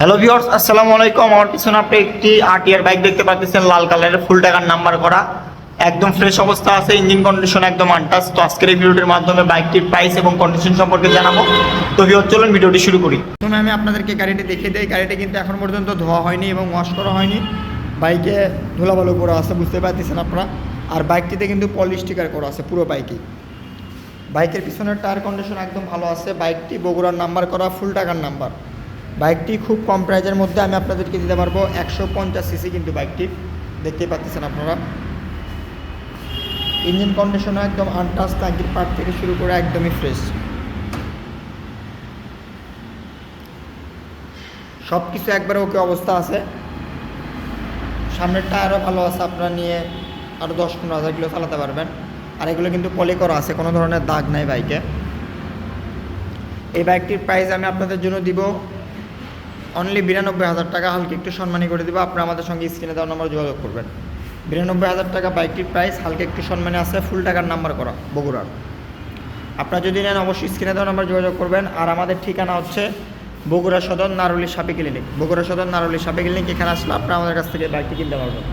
Hello viewers, আসসালামু আলাইকুম। আমার পিছনে আপনি একটি আরটিআর বাইক দেখতে পাচ্ছেন, লাল কালারের, ফুল টাকার নাম্বার করা, একদম ফ্রেশ অবস্থা আছে, ইঞ্জিন কন্ডিশন একদম আনটাচ। তো আজকের এই ভিডিওটির মাধ্যমে বাইকটির প্রাইস এবং কন্ডিশন সম্পর্কে জানাবো। তো ভিউয়ার্স, চলুন ভিডিওটি শুরু করি। প্রথমে আমি আপনাদেরকে গাড়িটি দেখিয়ে দিই। গাড়িটি কিন্তু এখন পর্যন্ত ধোয়া হয়নি এবং ওয়াশ করা হয়নি। বাইকে ধুলাবালু করা আছে, বুঝতে পারতেছেন আপনারা। আর বাইকটিতে কিন্তু পলিশ স্টিকার করা আছে পুরো বাইকে। বাইকের পিছনের টায়ার কন্ডিশন একদম ভালো আছে। বাইকটি বগুড়ার নাম্বার করা, ফুল টাকার নাম্বার। বাইকটি খুব কম প্রাইজের মধ্যে আমি আপনাদেরকে দিতে পারবো। 150 সিসি কিন্তু বাইকটি, দেখতেই পাচ্ছেন আপনারা। ইঞ্জিন কন্ডিশনও একদম আনটাচ, ট্যাঙ্কির পার্ট থেকে শুরু করে একদমই ফ্রেশ। সব কিছু একবারে ওকে অবস্থা আছে। সামনের টায়ারও ভালো আছে, আপনারা নিয়ে আরও 10-15 হাজার কিলো চালাতে পারবেন। আর এগুলো কিন্তু পলি করা আছে, কোনো ধরনের দাগ নাই বাইকে। এই বাইকটির প্রাইস আমি আপনাদের জন্য দিব অনলি 92,000 টাকা। হালকা একটু সম্মানী করে দেবো। আপনারা আমাদের সঙ্গে স্ক্রিনে দেওয়ার নম্বরে যোগাযোগ করবেন। 92,000 টাকা বাইকটির প্রাইস, হালকা একটু সম্মানী আছে, ফুল টাকার নাম্বার করা, বগুড়ার। আপনারা যদি নেন অবশ্যই স্ক্রিনে দেওয়ার নম্বরে যোগাযোগ করবেন। আর আমাদের ঠিকানা হচ্ছে বগুড়া সদর, নারুলি সাপে ক্লিনিক। বগুড়া সদর, নারুলি সাপে ক্লিনিক। এখানে আসলে আপনারা আমাদের কাছ থেকে বাইকটি কিনতে পারবেন।